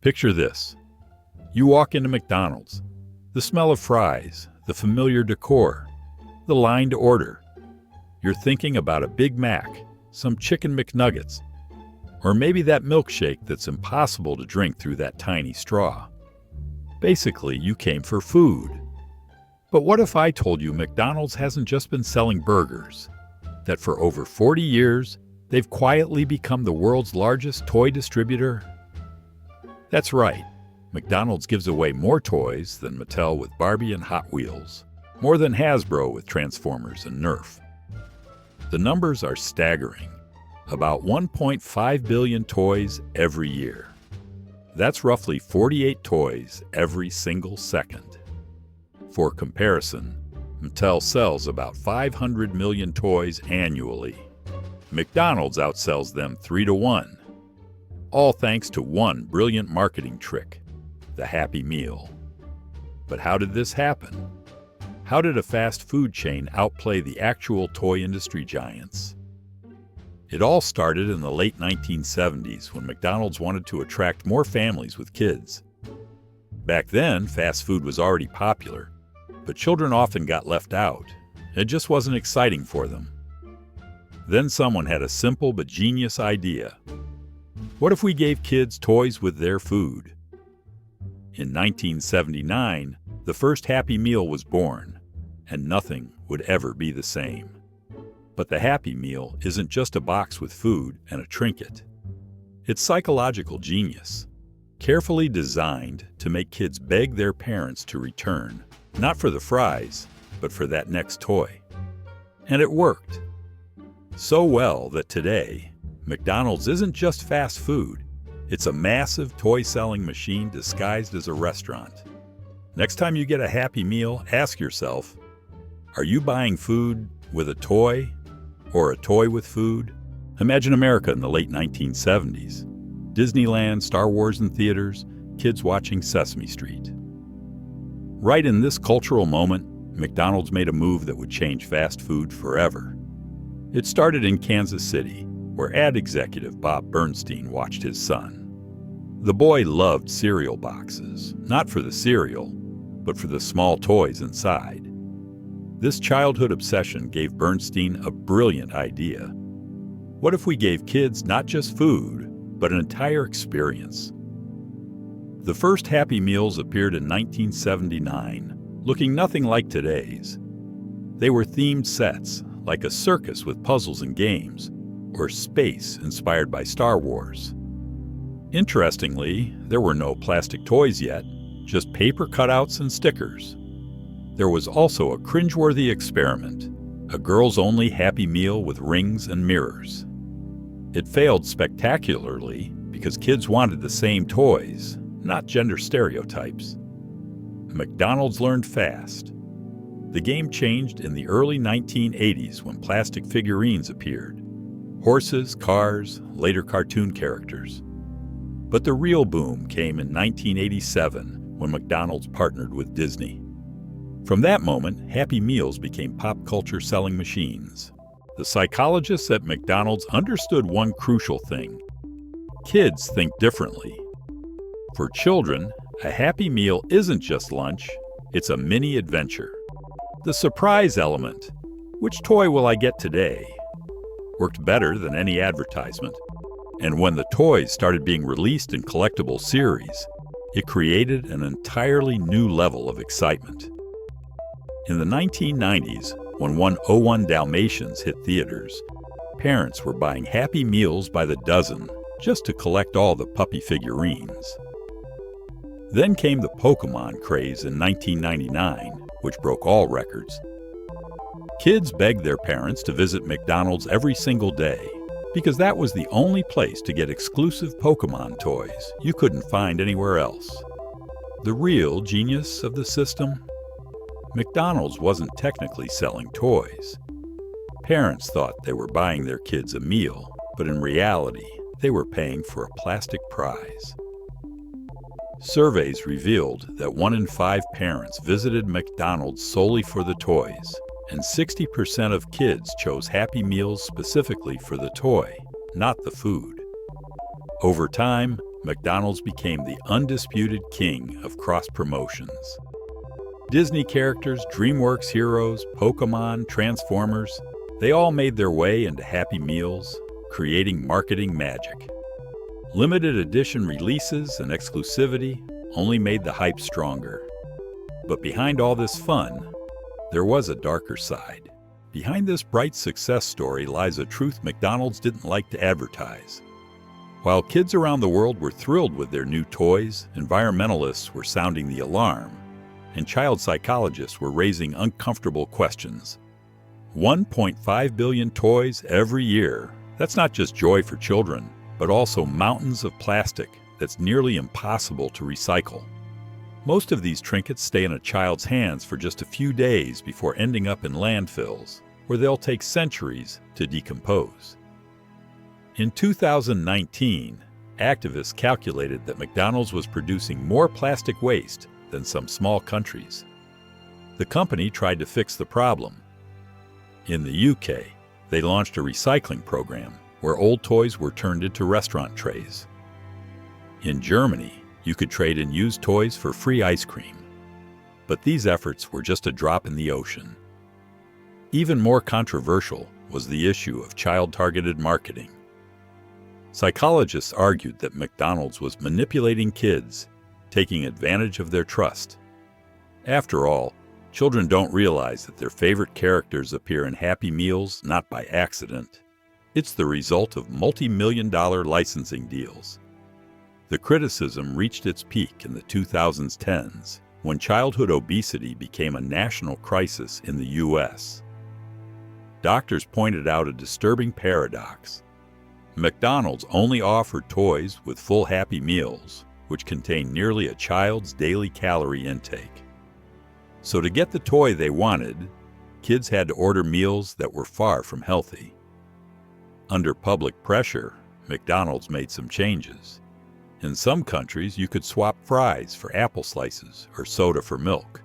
Picture this. You walk into McDonald's. The smell of fries, the familiar decor, the line to order. You're thinking about a Big Mac, some chicken McNuggets, or maybe that milkshake that's impossible to drink through that tiny straw. Basically, you came for food. But what if I told you McDonald's hasn't just been selling burgers, that for over 40 years, they've quietly become the world's largest toy distributor? That's right. McDonald's gives away more toys than Mattel with Barbie and Hot Wheels, more than Hasbro with Transformers and Nerf. The numbers are staggering. About 1.5 billion toys every year. That's roughly 48 toys every single second. For comparison, Mattel sells about 500 million toys annually. McDonald's outsells them 3-1. All thanks to one brilliant marketing trick, the Happy Meal. But how did this happen? How did a fast food chain outplay the actual toy industry giants? It all started in the late 1970s when McDonald's wanted to attract more families with kids. Back then, fast food was already popular, but children often got left out. It just wasn't exciting for them. Then someone had a simple but genius idea. What if we gave kids toys with their food? In 1979, the first Happy Meal was born, and nothing would ever be the same. But the Happy Meal isn't just a box with food and a trinket. It's psychological genius, carefully designed to make kids beg their parents to return, not for the fries, but for that next toy. And it worked. So well that today, McDonald's isn't just fast food. It's a massive toy-selling machine disguised as a restaurant. Next time you get a Happy Meal, ask yourself, are you buying food with a toy? Or a toy with food? Imagine America in the late 1970s. Disneyland, Star Wars in theaters, kids watching Sesame Street. Right in this cultural moment, McDonald's made a move that would change fast food forever. It started in Kansas City, where ad executive Bob Bernstein watched his son. The boy loved cereal boxes, not for the cereal, but for the small toys inside. This childhood obsession gave Bernstein a brilliant idea. What if we gave kids not just food, but an entire experience? The first Happy Meals appeared in 1979, looking nothing like today's. They were themed sets, like a circus with puzzles and games, or space inspired by Star Wars. Interestingly, there were no plastic toys yet, just paper cutouts and stickers. There was also a cringeworthy experiment, a girls-only Happy Meal with rings and mirrors. It failed spectacularly because kids wanted the same toys, not gender stereotypes. McDonald's learned fast. The game changed in the early 1980s when plastic figurines appeared. Horses, cars, later cartoon characters. But the real boom came in 1987 when McDonald's partnered with Disney. From that moment, Happy Meals became pop culture selling machines. The psychologists at McDonald's understood one crucial thing. Kids think differently. For children, a Happy Meal isn't just lunch, it's a mini adventure. The surprise element, which toy will I get today, worked better than any advertisement. And when the toys started being released in collectible series, it created an entirely new level of excitement. In the 1990s, when 101 Dalmatians hit theaters, parents were buying Happy Meals by the dozen just to collect all the puppy figurines. Then came the Pokémon craze in 1999, which broke all records. Kids begged their parents to visit McDonald's every single day because that was the only place to get exclusive Pokémon toys you couldn't find anywhere else. The real genius of the system? McDonald's wasn't technically selling toys. Parents thought they were buying their kids a meal, but in reality, they were paying for a plastic prize. Surveys revealed that 1 in 5 parents visited McDonald's solely for the toys, and 60% of kids chose Happy Meals specifically for the toy, not the food. Over time, McDonald's became the undisputed king of cross-promotions. Disney characters, DreamWorks heroes, Pokémon, Transformers, they all made their way into Happy Meals, creating marketing magic. Limited edition releases and exclusivity only made the hype stronger. But behind all this fun, there was a darker side. Behind this bright success story lies a truth McDonald's didn't like to advertise. While kids around the world were thrilled with their new toys, environmentalists were sounding the alarm, and child psychologists were raising uncomfortable questions. 1.5 billion toys every year. That's not just joy for children, but also mountains of plastic that's nearly impossible to recycle. Most of these trinkets stay in a child's hands for just a few days before ending up in landfills, where they'll take centuries to decompose. In 2019, activists calculated that McDonald's was producing more plastic waste than some small countries. The company tried to fix the problem. In the UK, they launched a recycling program where old toys were turned into restaurant trays. In Germany, you could trade in used toys for free ice cream. But these efforts were just a drop in the ocean. Even more controversial was the issue of child-targeted marketing. Psychologists argued that McDonald's was manipulating kids, taking advantage of their trust. After all, children don't realize that their favorite characters appear in Happy Meals not by accident. It's the result of multi-million-dollar licensing deals. The criticism reached its peak in the 2010s, when childhood obesity became a national crisis in the U.S. Doctors pointed out a disturbing paradox. McDonald's only offered toys with full Happy Meals, which contained nearly a child's daily calorie intake. So to get the toy they wanted, kids had to order meals that were far from healthy. Under public pressure, McDonald's made some changes. In some countries, you could swap fries for apple slices or soda for milk.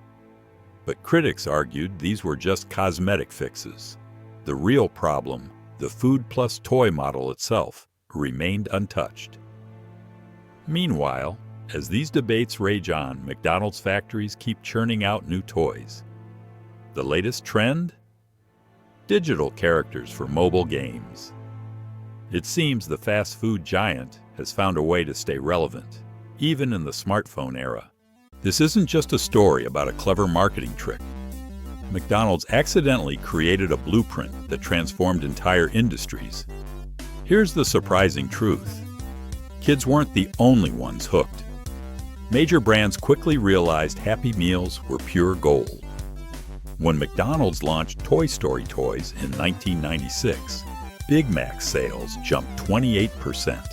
But critics argued these were just cosmetic fixes. The real problem, the food plus toy model itself, remained untouched. Meanwhile, as these debates rage on, McDonald's factories keep churning out new toys. The latest trend? Digital characters for mobile games. It seems the fast food giant has found a way to stay relevant, even in the smartphone era. This isn't just a story about a clever marketing trick. McDonald's accidentally created a blueprint that transformed entire industries. Here's the surprising truth. Kids weren't the only ones hooked. Major brands quickly realized Happy Meals were pure gold. When McDonald's launched Toy Story toys in 1996, Big Mac sales jumped 28%.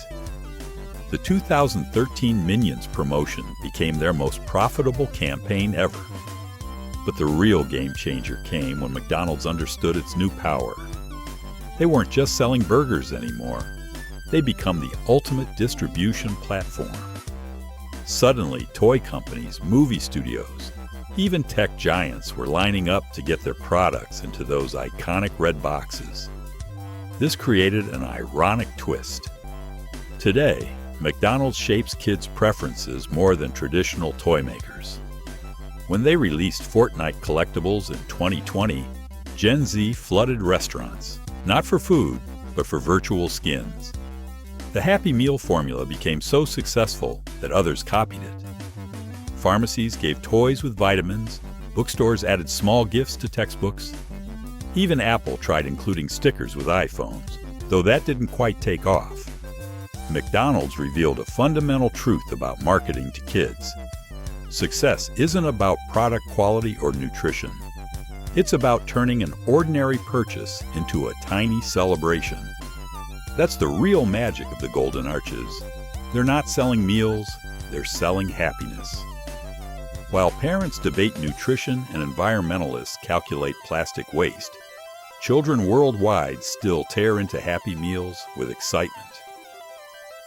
The 2013 Minions promotion became their most profitable campaign ever. But the real game changer came when McDonald's understood its new power. They weren't just selling burgers anymore. They become the ultimate distribution platform. Suddenly, toy companies, movie studios, even tech giants were lining up to get their products into those iconic red boxes. This created an ironic twist. Today, McDonald's shapes kids' preferences more than traditional toy makers. When they released Fortnite collectibles in 2020, Gen Z flooded restaurants, not for food, but for virtual skins. The Happy Meal formula became so successful that others copied it. Pharmacies gave toys with vitamins, bookstores added small gifts to textbooks. Even Apple tried including stickers with iPhones, though that didn't quite take off. McDonald's revealed a fundamental truth about marketing to kids. Success isn't about product quality or nutrition. It's about turning an ordinary purchase into a tiny celebration. That's the real magic of the Golden Arches. They're not selling meals, they're selling happiness. While parents debate nutrition and environmentalists calculate plastic waste, children worldwide still tear into Happy Meals with excitement.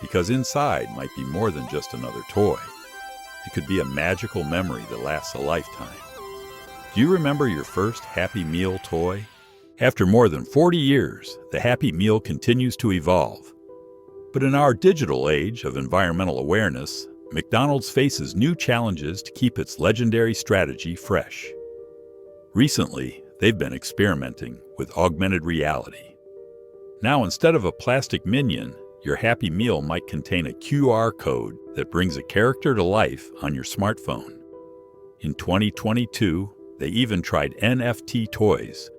Because inside might be more than just another toy. It could be a magical memory that lasts a lifetime. Do you remember your first Happy Meal toy? After more than 40 years, the Happy Meal continues to evolve. But in our digital age of environmental awareness, McDonald's faces new challenges to keep its legendary strategy fresh. Recently, they've been experimenting with augmented reality. Now, instead of a plastic minion, your Happy Meal might contain a QR code that brings a character to life on your smartphone. In 2022, they even tried NFT toys,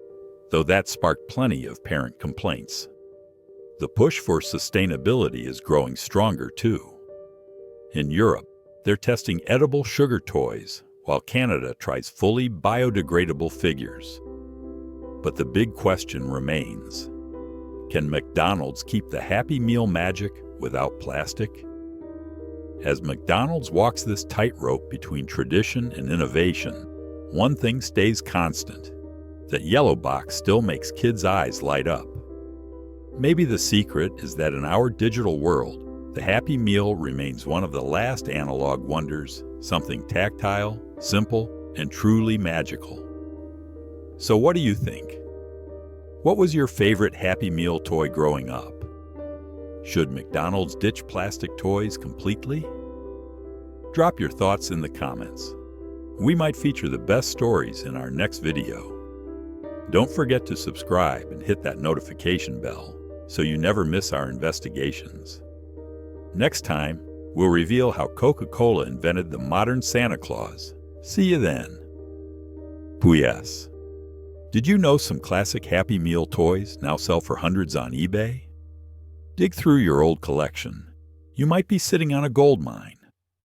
though that sparked plenty of parent complaints. The push for sustainability is growing stronger too. In Europe, they're testing edible sugar toys, while Canada tries fully biodegradable figures. But the big question remains: can McDonald's keep the Happy Meal magic without plastic? As McDonald's walks this tightrope between tradition and innovation, one thing stays constant: that yellow box still makes kids' eyes light up. Maybe the secret is that in our digital world, the Happy Meal remains one of the last analog wonders, something tactile, simple, and truly magical. So what do you think? What was your favorite Happy Meal toy growing up? Should McDonald's ditch plastic toys completely? Drop your thoughts in the comments. We might feature the best stories in our next video. Don't forget to subscribe and hit that notification bell so you never miss our investigations. Next time, we'll reveal how Coca-Cola invented the modern Santa Claus. See you then. P.S. Did you know some classic Happy Meal toys now sell for hundreds on eBay? Dig through your old collection. You might be sitting on a gold mine.